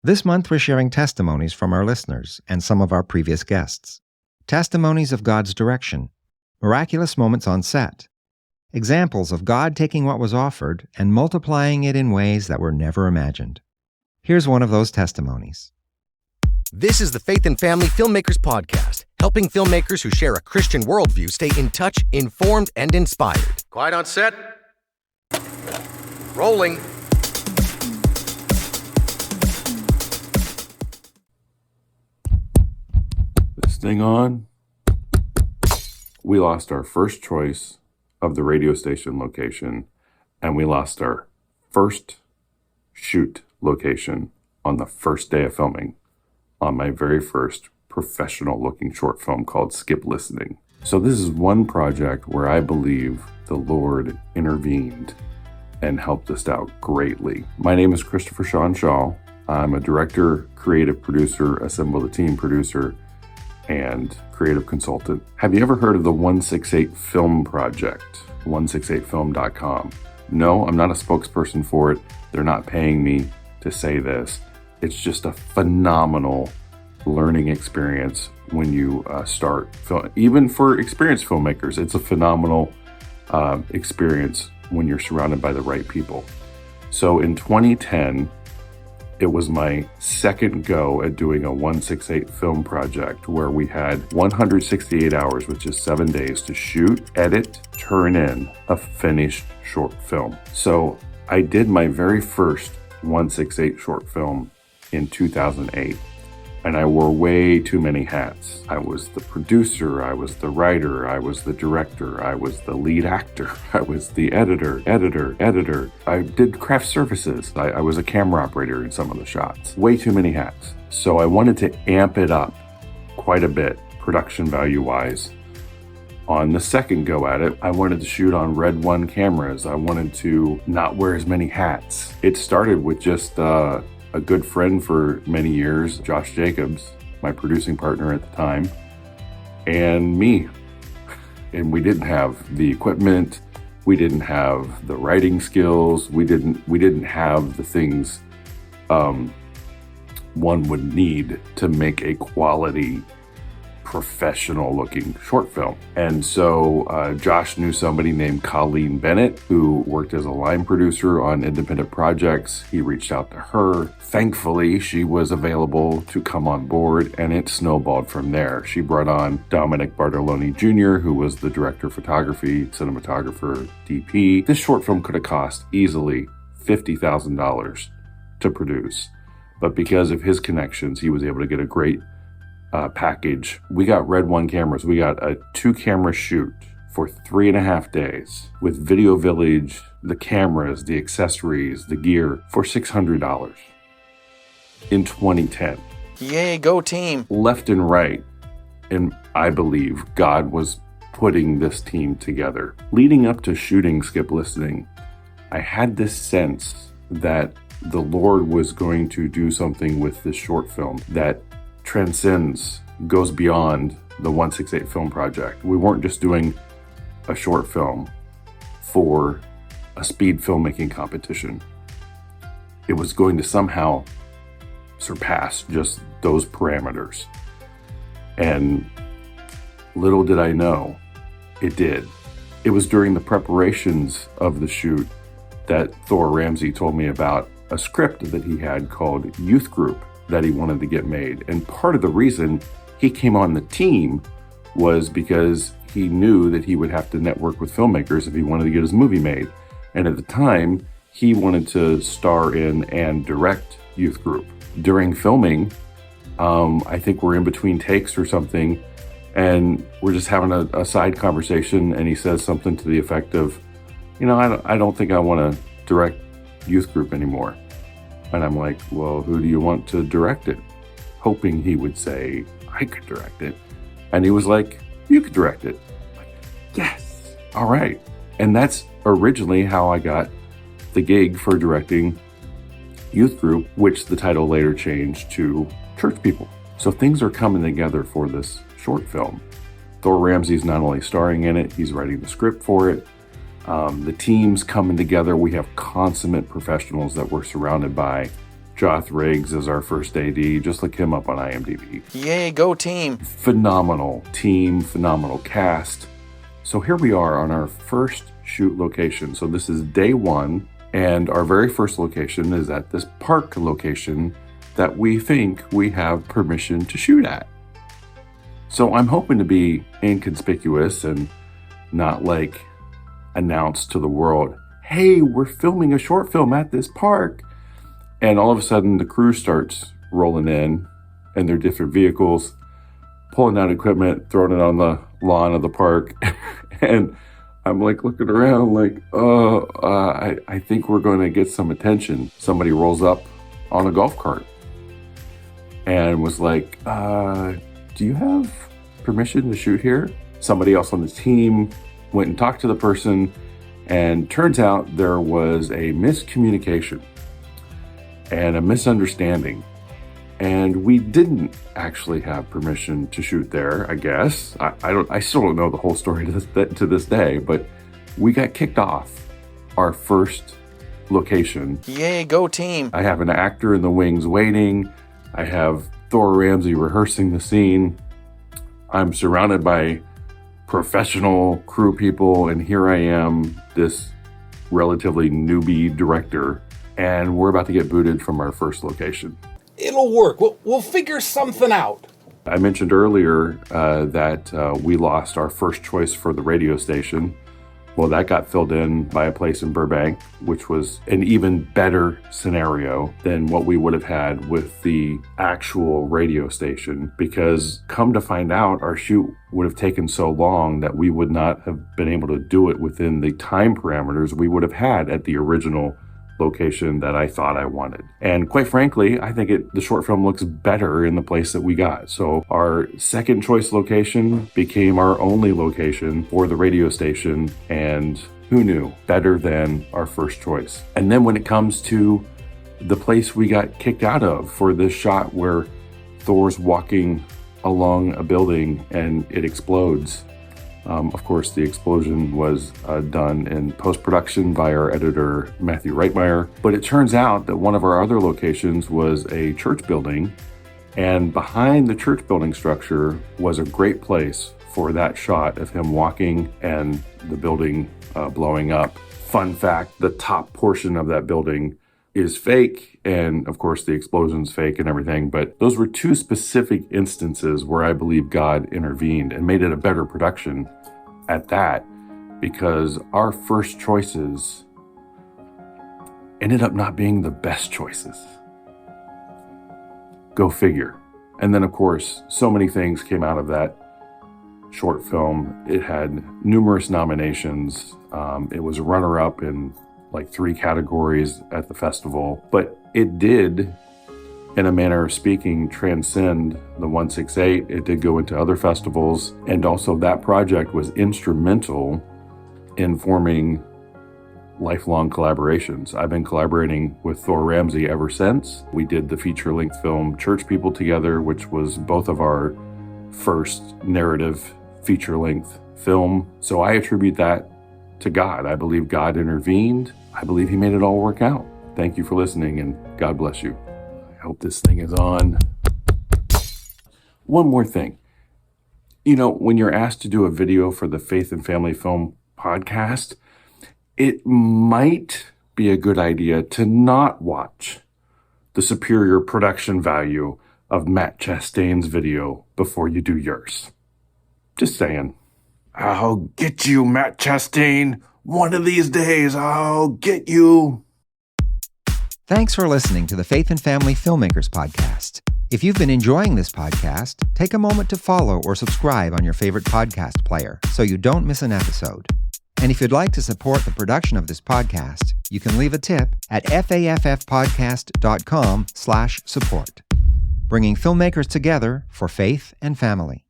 This month, we're sharing testimonies from our listeners and some of our previous guests. Testimonies of God's direction, miraculous moments on set, examples of God taking what was offered and multiplying it in ways that were never imagined. Here's one of those testimonies. This is the Faith and Family Filmmakers Podcast, helping filmmakers who share a Christian worldview stay in touch, informed, and inspired. Quiet on set. Rolling. This thing on. We lost our first choice of the radio station location, and we lost our first shoot location on the first day of filming on my very first professional looking short film called Skip Listening. So this is one project where I believe the Lord intervened and helped us out greatly. My name is Christopher Sean Shaw. I'm a director, creative producer, assemble the team producer, and creative consultant. Have you ever heard of the 168 Film Project? 168film.com. No, I'm not a spokesperson for it. They're not paying me to say this. It's just a phenomenal learning experience when you start film. Even for experienced filmmakers, it's a phenomenal experience when you're surrounded by the right people. So in 2010, it was my second go at doing a 168 film project where we had 168 hours, which is 7 days, to shoot, edit, turn in a finished short film. So I did my very first 168 short film in 2008, and I wore way too many hats. I was the producer, I was the writer, I was the director, I was the lead actor, I was the editor. I did craft services. I was a camera operator in some of the shots. Way too many hats. So I wanted to amp it up quite a bit, production value-wise. On the second go at it, I wanted to shoot on Red One cameras. I wanted to not wear as many hats. It started with just a good friend for many years, Josh Jacobs, my producing partner at the time, and me. And we didn't have the equipment, we didn't have the writing skills, we didn't have the things one would need to make a quality, professional looking short film. And so Josh knew somebody named Colleen Bennett who worked as a line producer on independent projects. He reached out to her. Thankfully, she was available to come on board, and it snowballed from there. She brought on Dominic Bartoloni Jr., who was the director of photography, cinematographer, DP. This short film could have cost easily $50,000 to produce, but because of his connections, he was able to get a great package. We got Red One cameras. We got a 2-camera shoot for 3.5 days with Video Village, the cameras, the accessories, the gear for $600 in 2010. Yay, go team. Left and right. And I believe God was putting this team together. Leading up to shooting Skip Listening, I had this sense that the Lord was going to do something with this short film that transcends, goes beyond the 168 Film Project. We weren't just doing a short film for a speed filmmaking competition. It was going to somehow surpass just those parameters. And little did I know, it did. It was during the preparations of the shoot that Thor Ramsey told me about a script that he had called Youth Group that he wanted to get made. And part of the reason he came on the team was because he knew that he would have to network with filmmakers if he wanted to get his movie made. And at the time, he wanted to star in and direct Youth Group. During filming, I think we're in between takes or something, and we're just having a side conversation, and he says something to the effect of, I don't think I want to direct Youth Group anymore. And I'm like, well, who do you want to direct it? Hoping he would say, I could direct it. And he was like, you could direct it. I'm like, yes, all right. And that's originally how I got the gig for directing Youth Group, which the title later changed to Church People. So things are coming together for this short film. Thor Ramsey's not only starring in it, he's writing the script for it. The team's coming together. We have consummate professionals that we're surrounded by. Joth Riggs as our first AD. Just look him up on IMDb. Yay, go team. Phenomenal team, phenomenal cast. So here we are on our first shoot location. So this is day one, and our very first location is at this park location that we think we have permission to shoot at. So I'm hoping to be inconspicuous and not like announce to the world, hey, we're filming a short film at this park. And all of a sudden the crew starts rolling in and their different vehicles, pulling out equipment, throwing it on the lawn of the park. And I'm like looking around like, I think we're going to get some attention. Somebody rolls up on a golf cart and was like, do you have permission to shoot here? Somebody else on the team went and talked to the person, and turns out there was a miscommunication and a misunderstanding. And we didn't actually have permission to shoot there, I guess. I still don't know the whole story to this day, but we got kicked off our first location. Yay, go team. I have an actor in the wings waiting. I have Thor Ramsey rehearsing the scene. I'm surrounded by professional crew people, and here I am, this relatively newbie director, and we're about to get booted from our first location. It'll work. We'll figure something out. I mentioned earlier that we lost our first choice for the radio station. Well, that got filled in by a place in Burbank, which was an even better scenario than what we would have had with the actual radio station, because come to find out, our shoot would have taken so long that we would not have been able to do it within the time parameters we would have had at the original location that I thought I wanted. And quite frankly, I think the short film looks better in the place that we got. So our second choice location became our only location for the radio station, and who knew, better than our first choice. And then when it comes to the place we got kicked out of for this shot where Thor's walking along a building and it explodes. Of course, the explosion was done in post-production by our editor, Matthew Reitmeyer. But it turns out that one of our other locations was a church building, and behind the church building structure was a great place for that shot of him walking and the building blowing up. Fun fact, the top portion of that building is fake, and of course the explosion's fake and everything, but those were two specific instances where I believe God intervened and made it a better production at that, because our first choices ended up not being the best choices. Go figure. And then of course, so many things came out of that short film. It had numerous nominations. It was a runner-up in like 3 categories at the festival, but it did, in a manner of speaking, transcend the 168. It did go into other festivals, and also that project was instrumental in forming lifelong collaborations. I've been collaborating with Thor Ramsey ever since. We did the feature-length film Church People together, which was both of our first narrative feature-length film. So I attribute that to God. I believe God intervened. I believe he made it all work out. Thank you for listening, and God bless you. I hope this thing is on. One more thing. You know, when you're asked to do a video for the Faith and Family Film podcast, it might be a good idea to not watch the superior production value of Matt Chastain's video before you do yours. Just saying. I'll get you, Matt Chastain. One of these days, I'll get you. Thanks for listening to the Faith and Family Filmmakers Podcast. If you've been enjoying this podcast, take a moment to follow or subscribe on your favorite podcast player so you don't miss an episode. And if you'd like to support the production of this podcast, you can leave a tip at faffpodcast.com/support. Bringing filmmakers together for faith and family.